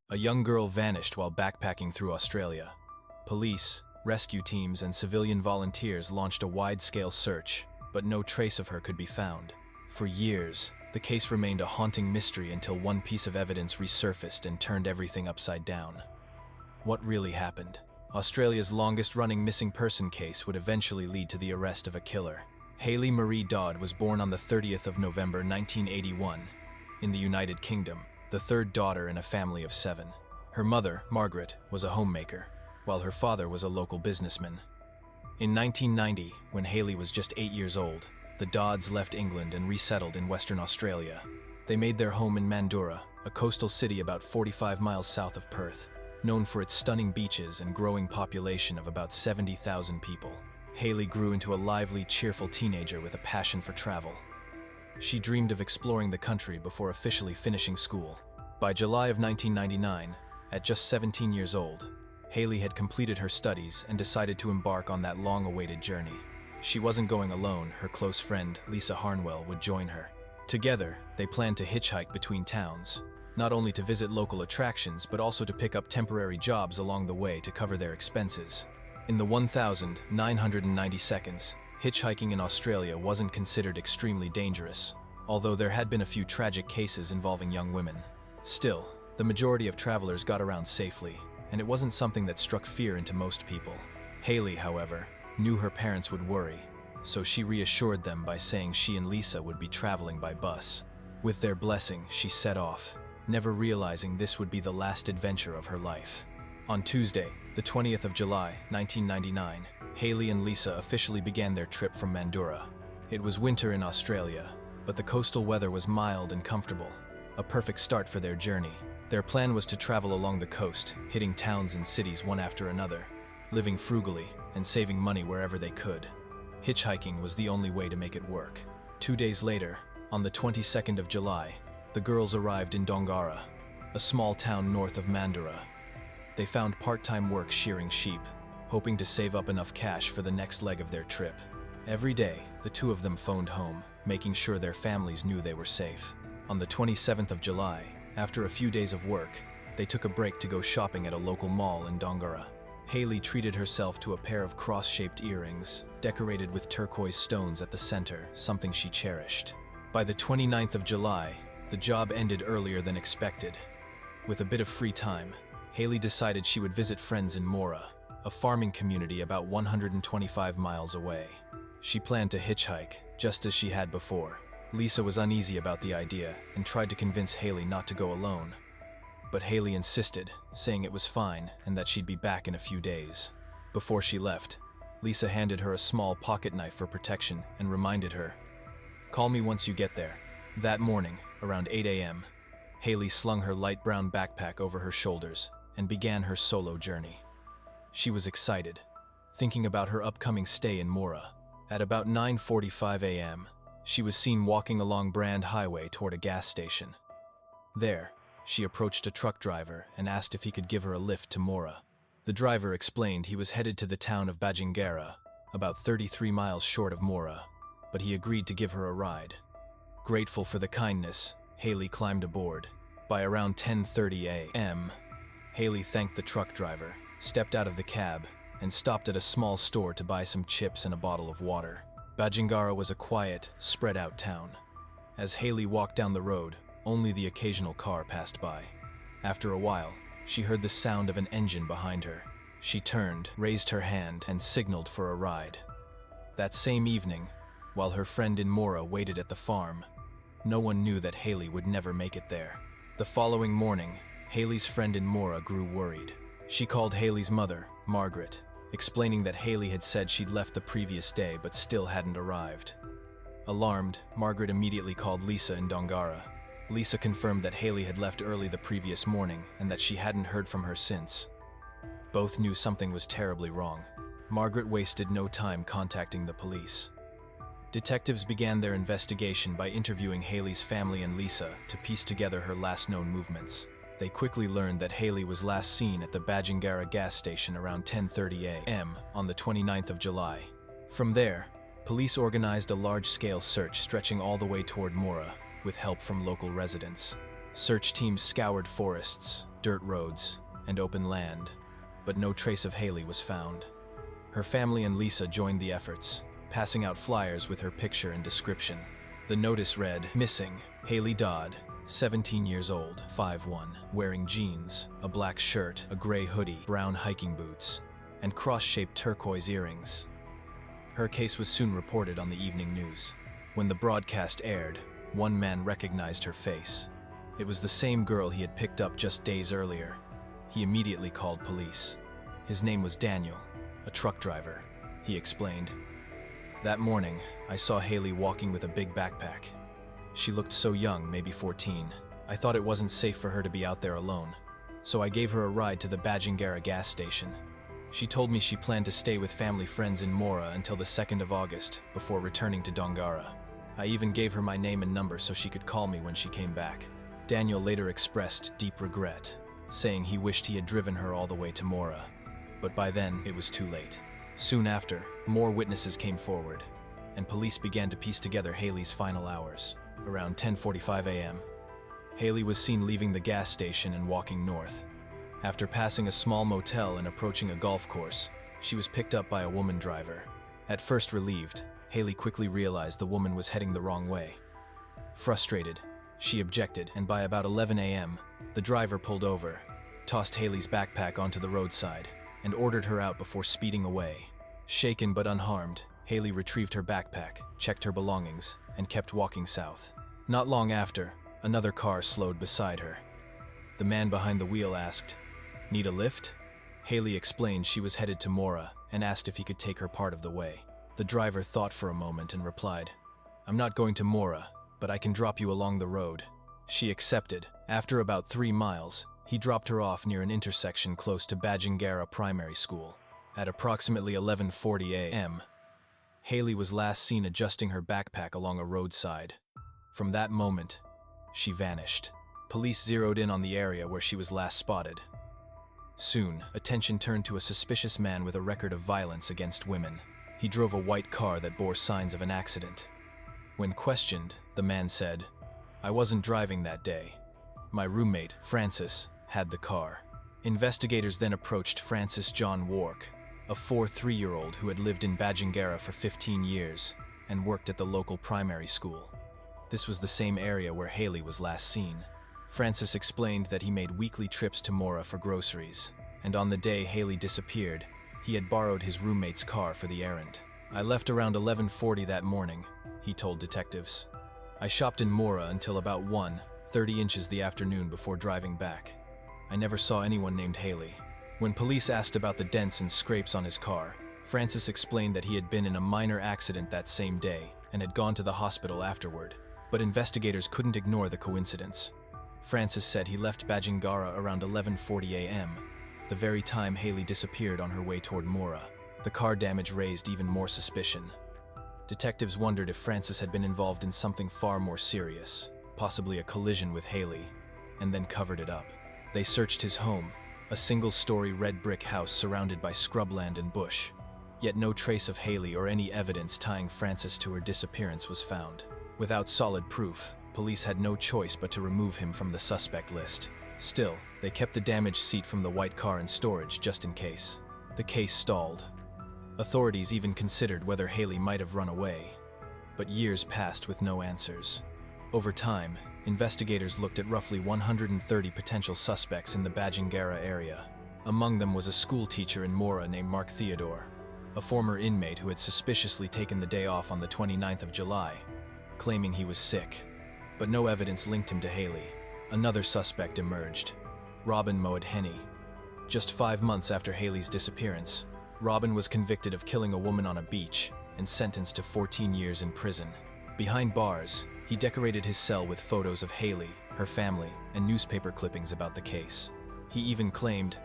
A young girl vanished while backpacking through Australia. Police, rescue teams, and civilian volunteers launched a wide-scale search, but no trace of her could be found. For years, the case remained a haunting mystery until one piece of evidence resurfaced and turned everything upside down. What really happened? Australia's longest-running missing person case would eventually lead to the arrest of a killer. Hayley Marie Dodd was born on the 30th of November 1981 in the United Kingdom, the third daughter in a family of 7. Her mother, Margaret, was a homemaker, while her father was a local businessman. In 1990, when Hayley was just 8 years old, the Dodds left England and resettled in Western Australia. They made their home in Mandurah, a coastal city about 45 miles south of Perth, known for its stunning beaches and growing population of about 70,000 people. Hayley grew into a lively, cheerful teenager with a passion for travel. She dreamed of exploring the country before officially finishing school. By July of 1999, at just 17 years old, Hayley had completed her studies and decided to embark on that long-awaited journey. She wasn't going alone. Her close friend, Lisa Harnwell, would join her. Together, they planned to hitchhike between towns, not only to visit local attractions but also to pick up temporary jobs along the way to cover their expenses. In the 1,990 seconds, hitchhiking in Australia wasn't considered extremely dangerous, although there had been a few tragic cases involving young women. Still, the majority of travelers got around safely, and it wasn't something that struck fear into most people. Hayley, however, knew her parents would worry, so she reassured them by saying she and Lisa would be traveling by bus. With their blessing, she set off, never realizing this would be the last adventure of her life. On Tuesday, the 20th of July, 1999, Hayley and Lisa officially began their trip from Mandurah. It was winter in Australia, but the coastal weather was mild and comfortable, a perfect start for their journey. Their plan was to travel along the coast, hitting towns and cities one after another, living frugally and saving money wherever they could. Hitchhiking was the only way to make it work. 2 days later, on the 22nd of July, the girls arrived in Dongara, a small town north of Mandurah. They found part-time work shearing sheep, hoping to save up enough cash for the next leg of their trip. Every day, the two of them phoned home, making sure their families knew they were safe. On the 27th of July, after a few days of work, they took a break to go shopping at a local mall in Dongara. Hayley treated herself to a pair of cross-shaped earrings, decorated with turquoise stones at the center, something she cherished. By the 29th of July, the job ended earlier than expected. With a bit of free time, Hayley decided she would visit friends in Mora, a farming community about 125 miles away. She planned to hitchhike, just as she had before. Lisa was uneasy about the idea and tried to convince Hayley not to go alone. But Hayley insisted, saying it was fine and that she'd be back in a few days. Before she left, Lisa handed her a small pocket knife for protection and reminded her, "Call me once you get there." That morning, around 8 a.m., Hayley slung her light brown backpack over her shoulders and began her solo journey. She was excited, thinking about her upcoming stay in Mora. At about 9:45 a.m., she was seen walking along Brand Highway toward a gas station. There, she approached a truck driver and asked if he could give her a lift to Mora. The driver explained he was headed to the town of Badgingarra, about 33 miles short of Mora, but he agreed to give her a ride. Grateful for the kindness, Hayley climbed aboard. By around 10:30 a.m., Hayley thanked the truck driver, stepped out of the cab, and stopped at a small store to buy some chips and a bottle of water. Badgingarra was a quiet, spread-out town. As Hayley walked down the road, only the occasional car passed by. After a while, she heard the sound of an engine behind her. She turned, raised her hand, and signaled for a ride. That same evening, while her friend in Mora waited at the farm, no one knew that Hayley would never make it there. The following morning, Hayley's friend in Mora grew worried. She called Hayley's mother, Margaret, explaining that Hayley had said she'd left the previous day but still hadn't arrived. Alarmed, Margaret immediately called Lisa in Dongara. Lisa confirmed that Hayley had left early the previous morning and that she hadn't heard from her since. Both knew something was terribly wrong. Margaret wasted no time contacting the police. Detectives began their investigation by interviewing Hayley's family and Lisa to piece together her last known movements. They quickly learned that Hayley was last seen at the Badgingarra gas station around 10:30 a.m. on the 29th of July. From there, police organized a large-scale search stretching all the way toward Mora, with help from local residents. Search teams scoured forests, dirt roads and open land, but no trace of Haley was found. Her family and Lisa joined the efforts, passing out flyers with her picture and description. The notice read, "Missing, Haley Dodd, 17 years old, 5'1", wearing jeans, a black shirt, a gray hoodie, brown hiking boots, and cross-shaped turquoise earrings." Her case was soon reported on the evening news. When the broadcast aired, one man recognized her face. It was the same girl he had picked up just days earlier. He immediately called police. His name was Daniel, a truck driver. He explained, "That morning, I saw Haley walking with a big backpack. She looked so young, maybe 14. I thought it wasn't safe for her to be out there alone, so I gave her a ride to the Badgingarra gas station. She told me she planned to stay with family friends in Mora until the 2nd of August, before returning to Dongara. I even gave her my name and number so she could call me when she came back." Daniel later expressed deep regret, saying he wished he had driven her all the way to Mora. But by then, it was too late. Soon after, more witnesses came forward, and police began to piece together Haley's final hours. Around 10:45 a.m., Haley was seen leaving the gas station and walking north. After passing a small motel and approaching a golf course, she was picked up by a woman driver. At first relieved, Haley quickly realized the woman was heading the wrong way. Frustrated, she objected, and by about 11 a.m., the driver pulled over, tossed Haley's backpack onto the roadside, and ordered her out before speeding away. Shaken but unharmed, Haley retrieved her backpack, checked her belongings, and kept walking south. Not long after, another car slowed beside her. The man behind the wheel asked, "Need a lift?" Haley explained she was headed to Mora and asked if he could take her part of the way. The driver thought for a moment and replied, "I'm not going to Mora, but I can drop you along the road." She accepted. After about 3 miles, he dropped her off near an intersection close to Badgingarra Primary School. At approximately 11:40 a.m., Haley was last seen adjusting her backpack along a roadside. From that moment, she vanished. Police zeroed in on the area where she was last spotted. Soon, attention turned to a suspicious man with a record of violence against women. He drove a white car that bore signs of an accident. When questioned, the man said, "I wasn't driving that day. My roommate, Francis, had the car." Investigators then approached Francis John Wark, a 43-year-old who had lived in Badgingarra for 15 years and worked at the local primary school. This was the same area where Haley was last seen. Francis explained that he made weekly trips to Mora for groceries, and on the day Haley disappeared, he had borrowed his roommate's car for the errand. "I left around 11:40 that morning," he told detectives. "I shopped in Mora until about 1:30 the afternoon before driving back. I never saw anyone named Haley." When police asked about the dents and scrapes on his car, Francis explained that he had been in a minor accident that same day and had gone to the hospital afterward, but investigators couldn't ignore the coincidence. Francis said he left Badgingarra around 11:40 a.m., the very time Haley disappeared on her way toward Mora. The car damage raised even more suspicion. Detectives wondered if Francis had been involved in something far more serious, possibly a collision with Haley, and then covered it up. They searched his home, a single-story red brick house surrounded by scrubland and bush. Yet no trace of Haley or any evidence tying Francis to her disappearance was found. Without solid proof, police had no choice but to remove him from the suspect list. Still, they kept the damaged seat from the white car in storage just in case. The case stalled. Authorities even considered whether Haley might have run away, but years passed with no answers. Over time, investigators looked at roughly 130 potential suspects in the Badgingarra area. Among them was a school teacher in Mora named Mark Theodore, a former inmate who had suspiciously taken the day off on the 29th of July, claiming he was sick, but no evidence linked him to Haley. Another suspect emerged, Robin Moadheny. Just 5 months after Haley's disappearance, Robin was convicted of killing a woman on a beach and sentenced to 14 years in prison. Behind bars, he decorated his cell with photos of Haley, her family, and newspaper clippings about the case. He even claimed,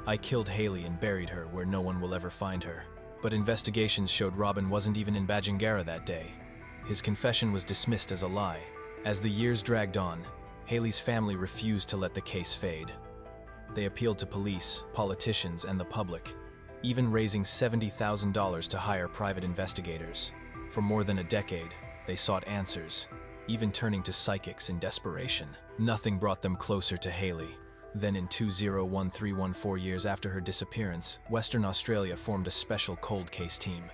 "I killed Haley and buried her where no one will ever find her." But investigations showed Robin wasn't even in Badgingarra that day. His confession was dismissed as a lie. As the years dragged on, Haley's family refused to let the case fade. They appealed to police, politicians, and the public, even raising $70,000 to hire private investigators. For more than a decade, they sought answers, even turning to psychics in desperation. Nothing brought them closer to Haley. Then in 201314 years after her disappearance, Western Australia formed a special cold case team.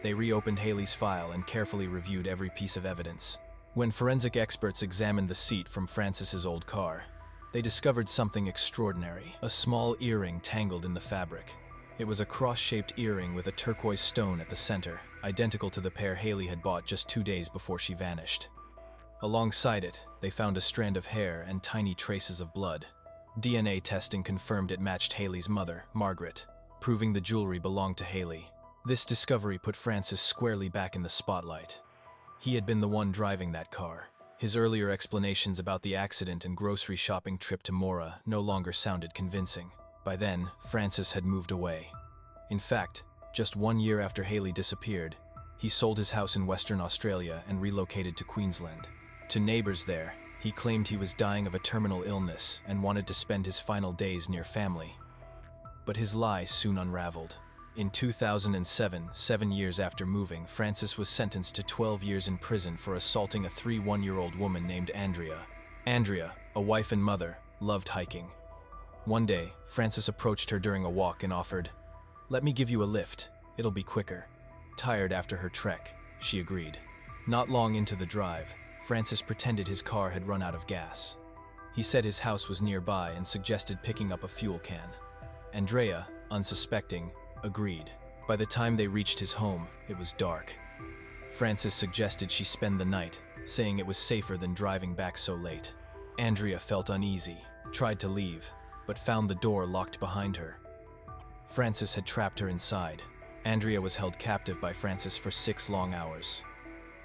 They reopened Haley's file and carefully reviewed every piece of evidence. When forensic experts examined the seat from Frances's old car, they discovered something extraordinary: a small earring tangled in the fabric. It was a cross-shaped earring with a turquoise stone at the center, identical to the pair Haley had bought just 2 days before she vanished. Alongside it, they found a strand of hair and tiny traces of blood. DNA testing confirmed it matched Haley's mother, Margaret, proving the jewelry belonged to Haley. This discovery put Frances squarely back in the spotlight. He had been the one driving that car. His earlier explanations about the accident and grocery shopping trip to Mora no longer sounded convincing. By then, Frances had moved away. In fact, just 1 year after Haley disappeared, he sold his house in Western Australia and relocated to Queensland. To neighbors there, he claimed he was dying of a terminal illness and wanted to spend his final days near family. But his lie soon unraveled. In 2007, 7 years after moving, Frances was sentenced to 12 years in prison for assaulting a 31-year-old woman named Andrea. Andrea, a wife and mother, loved hiking. One day, Frances approached her during a walk and offered, "Let me give you a lift, it'll be quicker." Tired after her trek, she agreed. Not long into the drive, Frances pretended his car had run out of gas. He said his house was nearby and suggested picking up a fuel can. Andrea, unsuspecting, agreed. By the time they reached his home, it was dark. Frances suggested she spend the night, saying it was safer than driving back so late. Andrea felt uneasy, tried to leave, but found the door locked behind her. Frances had trapped her inside. Andrea was held captive by Frances for 6 long hours.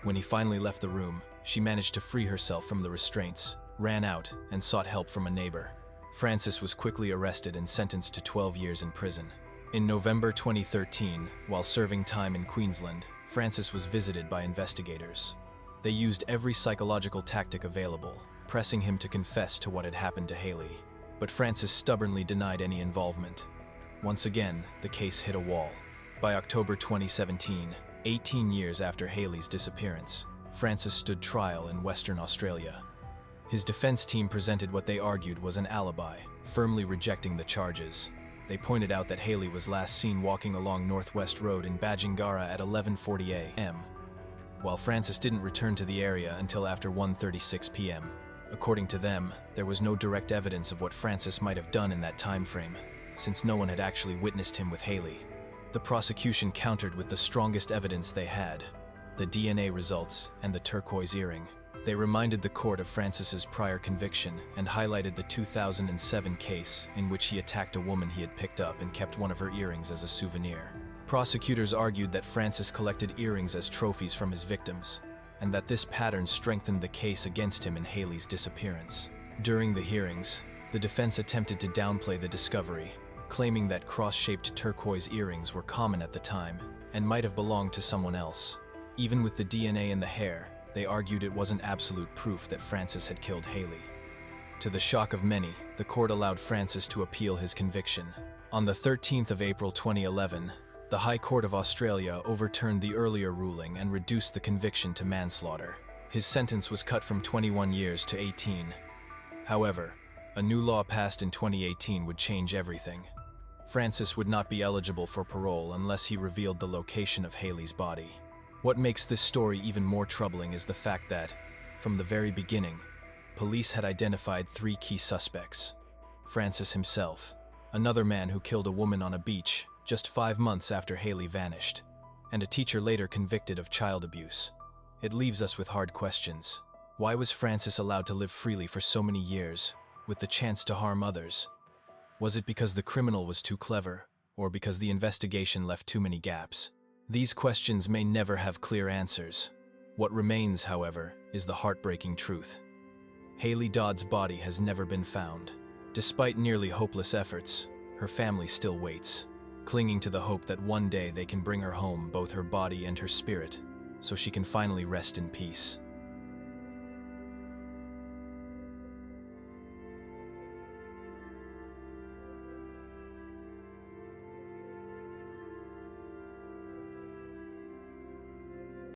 When he finally left the room, she managed to free herself from the restraints, ran out, and sought help from a neighbor. Frances was quickly arrested and sentenced to 12 years in prison. In November 2013, while serving time in Queensland, Frances was visited by investigators. They used every psychological tactic available, pressing him to confess to what had happened to Haley. But Frances stubbornly denied any involvement. Once again, the case hit a wall. By October 2017, 18 years after Haley's disappearance, Frances stood trial in Western Australia. His defense team presented what they argued was an alibi, firmly rejecting the charges. They pointed out that Haley was last seen walking along Northwest Road in Badgingarra at 11:40 a.m., while Frances didn't return to the area until after 1:36 p.m. According to them, there was no direct evidence of what Frances might have done in that time frame, since no one had actually witnessed him with Haley. The prosecution countered with the strongest evidence they had: the DNA results and the turquoise earring. They reminded the court of Frances's prior conviction and highlighted the 2007 case in which he attacked a woman he had picked up and kept one of her earrings as a souvenir. Prosecutors argued that Frances collected earrings as trophies from his victims, and that this pattern strengthened the case against him in Haley's disappearance. During the hearings, the defense attempted to downplay the discovery, claiming that cross-shaped turquoise earrings were common at the time and might have belonged to someone else. Even with the DNA in the hair, they argued it wasn't absolute proof that Frances had killed Haley. To the shock of many, the court allowed Frances to appeal his conviction. On the 13th of April 2011, the High Court of Australia overturned the earlier ruling and reduced the conviction to manslaughter. His sentence was cut from 21 years to 18. However, a new law passed in 2018 would change everything. Frances would not be eligible for parole unless he revealed the location of Haley's body. What makes this story even more troubling is the fact that, from the very beginning, police had identified 3 key suspects: Frances himself, another man who killed a woman on a beach just 5 months after Haley vanished, and a teacher later convicted of child abuse. It leaves us with hard questions. Why was Frances allowed to live freely for so many years, with the chance to harm others? Was it because the criminal was too clever, or because the investigation left too many gaps? These questions may never have clear answers. What remains, however, is the heartbreaking truth. Haley Dodd's body has never been found. Despite nearly hopeless efforts, her family still waits, clinging to the hope that one day they can bring her home, both her body and her spirit, so she can finally rest in peace.